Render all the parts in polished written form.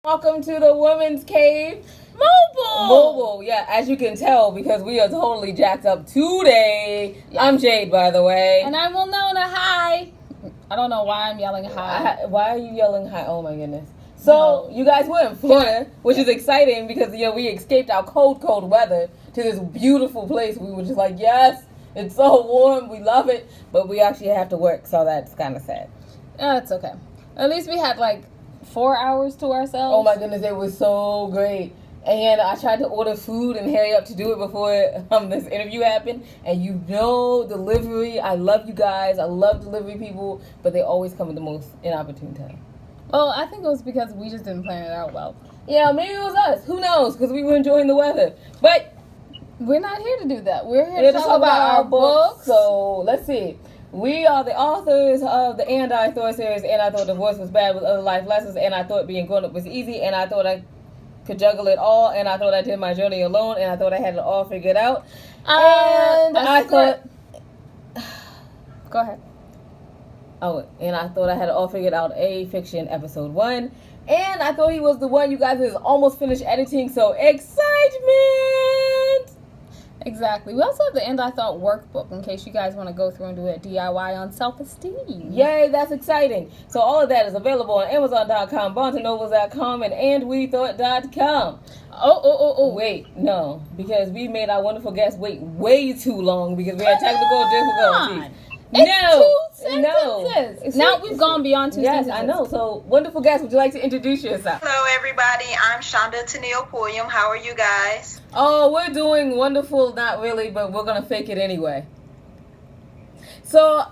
Welcome to the Women's Cave. Mobile, yeah, as you can tell, because we are totally jacked up today. Yes. I'm Jade, by the way. And I'm Winona. Hi. I don't know why I'm yelling hi. Why are you yelling hi? Oh, my goodness. So, you guys were in Florida, which is exciting because, we escaped our cold weather to this beautiful place. We were just like, yes, it's so warm. We love it. But we actually have to work, so that's kind of sad. It's okay. At least we had 4 hours to ourselves. Oh, my goodness. It was so great. And I tried to order food and hurry up to do it before this interview happened. And delivery, I love you guys. I love delivery people, but they always come at the most inopportune time. Well, I think it was because we just didn't plan it out well. Yeah, maybe it was us. Who knows? Because we were enjoying the weather. But we're not here to do that. We're here to talk about our books. So let's see. We are the authors of the And I Thought series, And I Thought Divorce Was Bad with Other Life Lessons, And I Thought Being Grown Up Was Easy, And I Thought I Could Juggle It All, And I Thought I Did My Journey Alone, And I Thought I Had It All Figured Out. And I thought... Go ahead. Oh, and I Thought I Had It All Figured Out, A Fiction, Episode 1. And I thought he was the one you guys is almost finished editing, so excitement! Exactly. We also have the And I Thought workbook in case you guys want to go through and do a DIY on self-esteem. Yay, that's exciting. So all of that is available on Amazon.com, BarnesandNobles.com, and AndWeThought.com. Oh. Wait, no, because we made our wonderful guest wait way too long because we had technical difficulties. It's two sentences. Now we've gone beyond two sentences. Yes, I know. So, wonderful guest, would you like to introduce yourself? Hello, everybody. I'm Shonda Pullman. How are you guys? Oh, we're doing wonderful. Not really, but we're going to fake it anyway. So,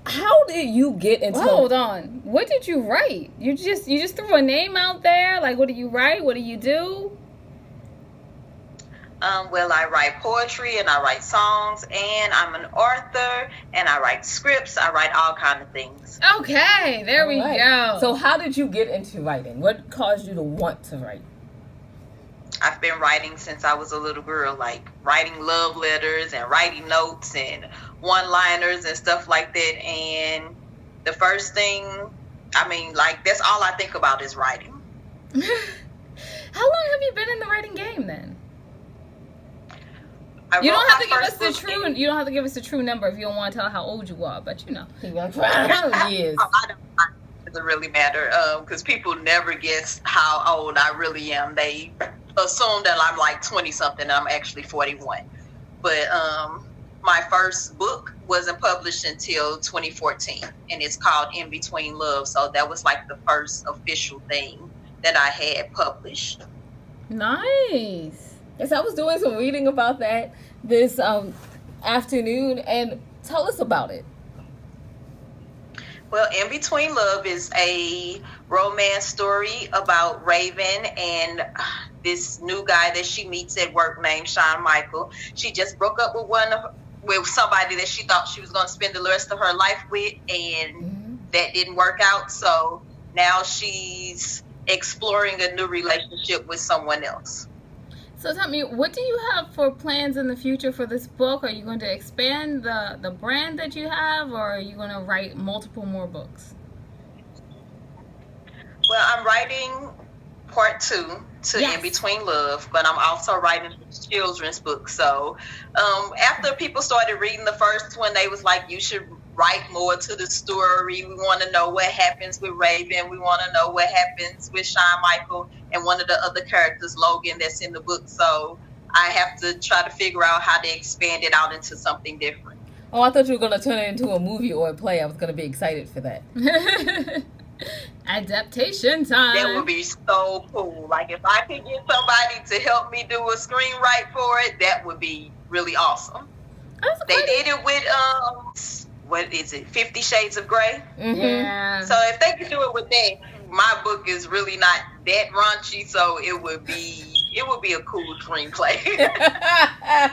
how did you get into... Hold on. What did you write? You just threw a name out there? What do you write? What do you do? Well, I write poetry and I write songs and I'm an author and I write scripts. I write all kinds of things. Okay, there we go. So how did you get into writing? What caused you to want to write? I've been writing since I was a little girl, writing love letters and writing notes and one-liners and stuff like that. And the first thing, that's all I think about is writing. How long have you been in the writing game then? You don't have to give us the true. You don't have to give us the true number if you don't want to tell how old you are. But years. It doesn't really matter because people never guess how old I really am. They assume that I'm 20 something. I'm actually 41. But my first book wasn't published until 2014, and it's called In Between Love. So that was the first official thing that I had published. Nice. Yes, I was doing some reading about that this afternoon, and tell us about it. Well, In Between Love is a romance story about Raven and this new guy that she meets at work named Shawn Michael. She just broke up with somebody that she thought she was going to spend the rest of her life with, and that didn't work out. So now she's exploring a new relationship with someone else. So tell me, what do you have for plans in the future for this book? Are you going to expand the brand that you have, or are you going to write multiple more books? Well, I'm writing part 2 to In Between Love, but I'm also writing a children's book. So after people started reading the first one, they was like, you should write more to the story. We want to know what happens with Raven. We want to know what happens with Shawn Michael and one of the other characters, Logan, that's in the book. So I have to try to figure out how to expand it out into something different. Oh, I thought you were going to turn it into a movie or a play. I was going to be excited for that. Adaptation time. That would be so cool. If I could get somebody to help me do a screenwrite for it, that would be really awesome. They did it with what is it, 50 Shades of Grey? Mm-hmm. Yeah. So if they could do it with that, my book is really not that raunchy, so it would be a cool screenplay. I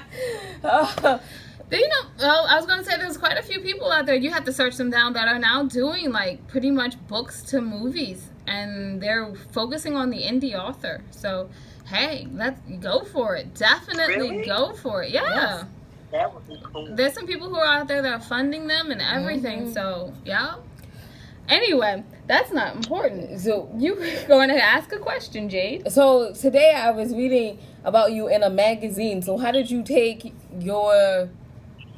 was going to say there's quite a few people out there. You have to search them down that are now doing pretty much books to movies, and they're focusing on the indie author. So, hey, let's go for it. Definitely go for it. Yeah. Yes. That would be cool. There's some people who are out there that are funding them and everything. So, yeah. Anyway, that's not important. So You going to ask a question, Jade? So today I was reading about you in a magazine. So how did you take your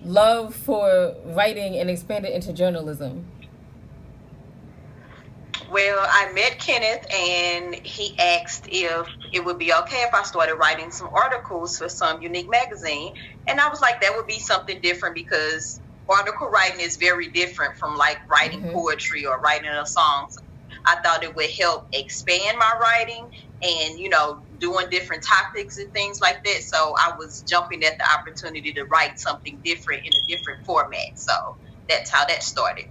love for writing and expand it into journalism? Well, I met Kenneth and he asked if it would be okay if I started writing some articles for some unique magazine. And I was like, that would be something different because article writing is very different from like writing poetry or writing a song. So I thought it would help expand my writing and, doing different topics and things like that. So I was jumping at the opportunity to write something different in a different format. So that's how that started.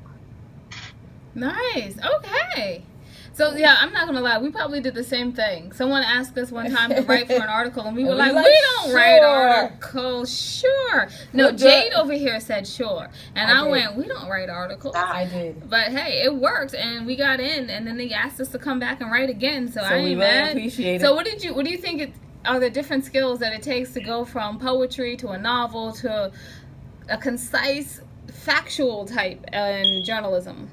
Nice. Okay. So yeah, I'm not gonna lie. We probably did the same thing. Someone asked us one time to write for an article, and we were like, "We don't write articles." Sure. No, Jade over here said sure, and I went, "We don't write articles." I did. But hey, it worked, and we got in, and then they asked us to come back and write again. So I ain't we mad. really appreciate it. So what do you think are the different skills that it takes to go from poetry to a novel to a concise, factual type in journalism?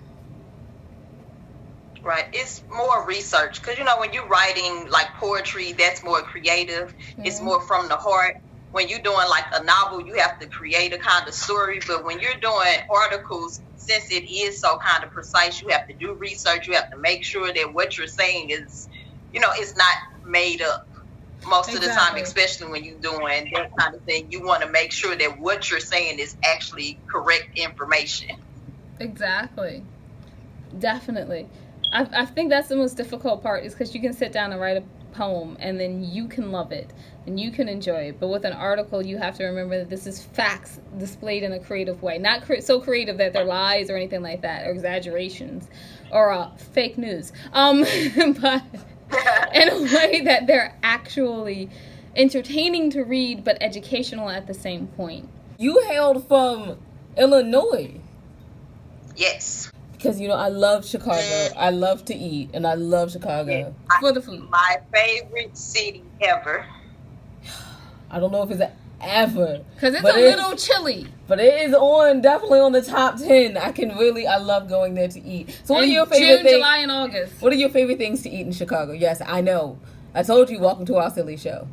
Right. It's more research because, when you're writing like poetry, that's more creative. It's more from the heart. When you're doing like a novel, you have to create a kind of story. But when you're doing articles, since it is so kind of precise, you have to do research. You have to make sure that what you're saying is, it's not made up. Most of the time, especially when you're doing that kind of thing, you want to make sure that what you're saying is actually correct information. Exactly. Definitely. I think that's the most difficult part is because you can sit down and write a poem and then you can love it and you can enjoy it. But with an article, you have to remember that this is facts displayed in a creative way. Not so creative that they're lies or anything like that or exaggerations or fake news. But in a way that they're actually entertaining to read but educational at the same point. You hailed from Illinois. Yes. Because, I love Chicago. I love to eat, and I love Chicago. For the food. My favorite city ever. I don't know if it's ever. Because it's a little chilly. But it is definitely on the top 10. I love going there to eat. So what are your favorite June, things? July, and August. What are your favorite things to eat in Chicago? Yes, I know. I told you, welcome to our silly show.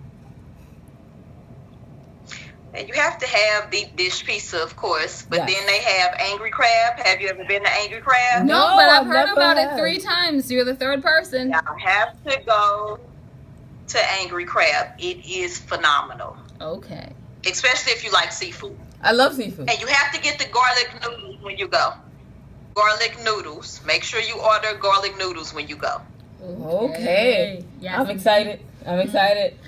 And you have to have deep dish pizza, of course. But then they have Angry Crab. Have you ever been to Angry Crab? No, but I've heard about it 3 times. You're the third person. Y'all have to go to Angry Crab. It is phenomenal. Okay. Especially if you like seafood. I love seafood. And you have to get the garlic noodles when you go. Garlic noodles. Make sure you order garlic noodles when you go. Okay. Yes. I'm excited.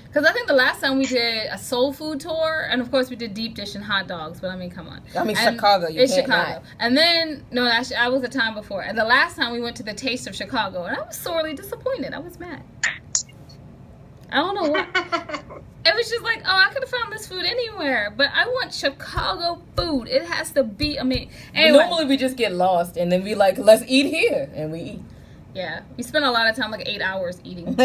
Because I think the last time we did a soul food tour, and of course we did deep dish and hot dogs, but come on. Chicago. It's Chicago. Not. And then, no, I was the time before. And the last time we went to the Taste of Chicago, and I was sorely disappointed. I was mad. I don't know what. It was just like, I could have found this food anywhere, but I want Chicago food. It has to be amazing. Anyway. Normally we just get lost, and then we like, let's eat here, and we eat. Yeah, we spent a lot of time, like 8 hours eating.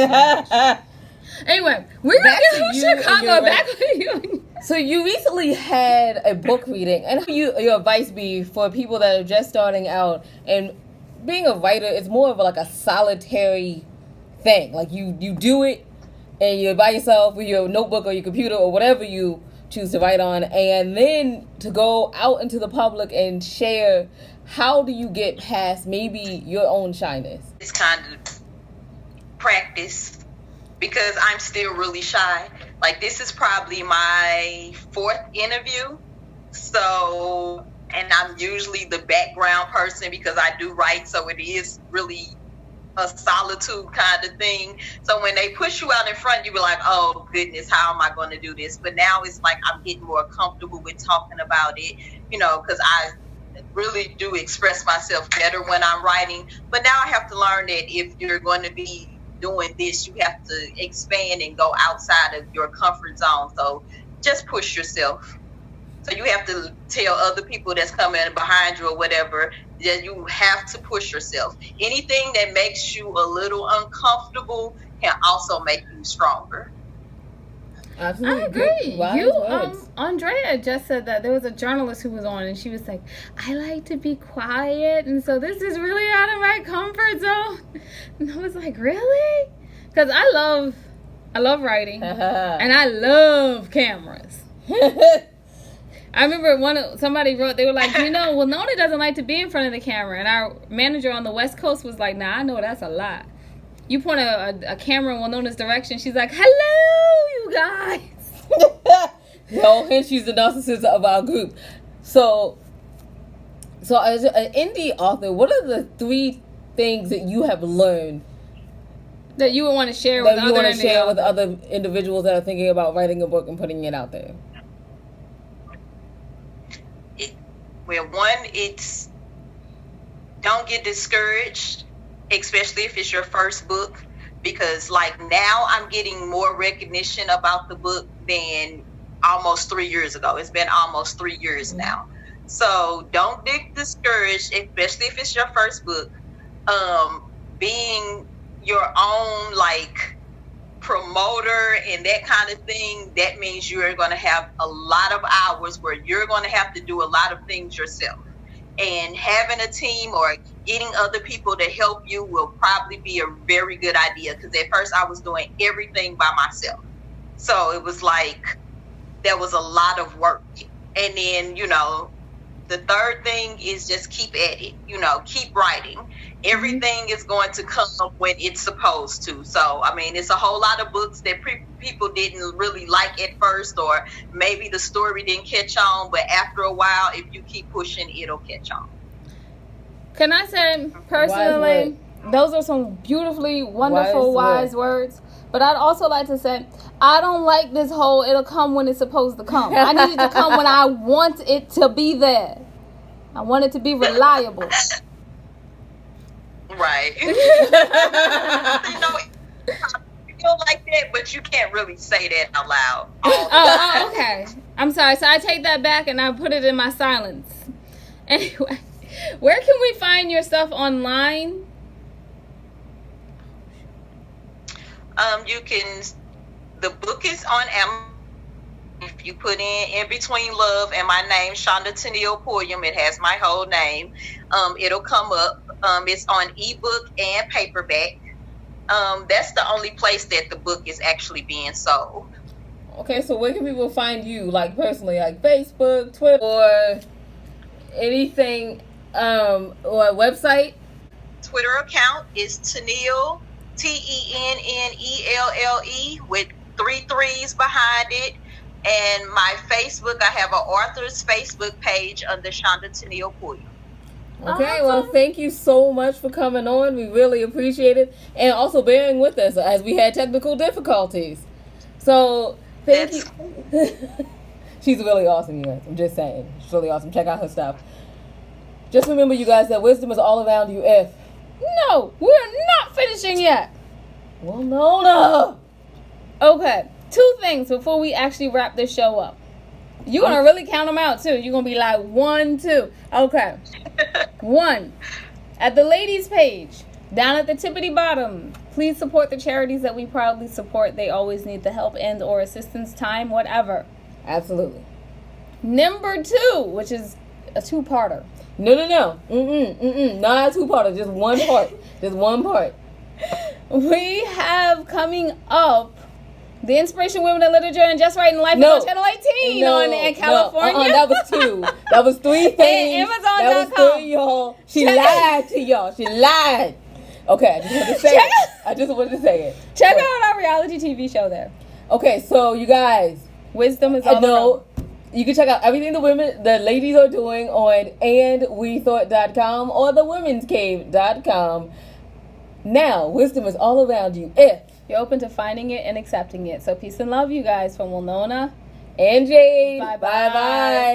Anyway, we're going to Chicago. Back with you. So you recently had a book reading, and how your advice be for people that are just starting out and being a writer? It's more of like a solitary thing. Like you do it, and you're by yourself with your notebook or your computer or whatever you choose to write on, and then to go out into the public and share. How do you get past maybe your own shyness? It's kind of practice because I'm still really shy. Like this is probably my 4th interview. So, and I'm usually the background person because I do write. So it is really a solitude kind of thing. So when they push you out in front, you be like, oh goodness, how am I going to do this? But now it's like I'm getting more comfortable with talking about it, because I really do express myself better when I'm writing. But now I have to learn that if you're going to be doing this, you have to expand and go outside of your comfort zone. So just push yourself. So you have to tell other people that's coming behind you or whatever that you have to push yourself. Anything that makes you a little uncomfortable can also make you stronger. Absolutely. I agree. Wise words. Andrea just said that there was a journalist who was on, and she was like, "I like to be quiet, and so this is really out of my comfort zone." And I was like, "Really?" Because I love writing, and I love cameras. I remember somebody wrote, they were like, Nona doesn't like to be in front of the camera, and our manager on the West Coast was like, "Nah, I know that's a lie." You point a camera in Winona's direction, she's like, "Hello, you guys." No, and she's the narcissist of our group. So as an indie author, what are the 3 things that you have learned that you would want to share with other individuals that are thinking about writing a book and putting it out there? One, it's don't get discouraged, especially if it's your first book, because like now I'm getting more recognition about the book than almost 3 years ago. It's been almost 3 years now. So don't get discouraged, especially if it's your first book. Being your own like promoter and that kind of thing, that means you're going to have a lot of hours where you're going to have to do a lot of things yourself. And having a team or getting other people to help you will probably be a very good idea, because at first I was doing everything by myself. So it was like there was a lot of work. And then, the third thing is just keep at it, keep writing. Everything is going to come when it's supposed to. So, I mean, it's a whole lot of books that people didn't really like at first, or maybe the story didn't catch on, but after a while, if you keep pushing, it'll catch on. Can I say, personally, those are some beautifully wonderful, wise words. But I'd also like to say, I don't like this whole it'll come when it's supposed to come. I need it to come when I want it to be there. I want it to be reliable. Right. You feel like that, but you can't really say that out loud. Oh, okay. I'm sorry. So I take that back and I put it in my silence. Anyway, where can we find your stuff online? The book is on Amazon. If you put in Between Love and my name, Shonda Tennille Pulliam, it has my whole name. It'll come up. It's on ebook and paperback. That's the only place that the book is actually being sold. Okay, so where can people find you, like personally, like Facebook, Twitter, or anything, or a website? Twitter account is Tennille, TENNELLE, with 3 3s behind it. And my Facebook, I have an author's Facebook page under Shonda Tennille Pulliam. Okay, well, thank you so much for coming on. We really appreciate it. And also bearing with us as we had technical difficulties. So, thank you. She's really awesome, you guys. I'm just saying. She's really awesome. Check out her stuff. Just remember, you guys, that wisdom is all around you if... No, we're not finishing yet. Well, no. Okay, 2 things before we actually wrap this show up. You're going to really count them out, too. You're going to be like, 1, 2. Okay. 1, at the ladies page, down at the tippity bottom, please support the charities that we proudly support. They always need the help and or assistance, time, whatever. Absolutely. Number 2, which is a 2-parter. No. Not a 2-parter, just one part. Just one part. We have coming up the Inspiration Women in Literature and Just Writing Life on Channel 18 in California. That was 2. That was 3 things. Amazon.com. That was 3, y'all. She lied to y'all. She lied. Okay, I just wanted to say it. Check out our reality TV show there. Okay, so you guys, wisdom is all around. You can check out everything the ladies are doing on andwethought.com or thewomenscave.com. Now, wisdom is all around you if you're open to finding it and accepting it. So peace and love, you guys, from Winona and Jade. Bye-bye.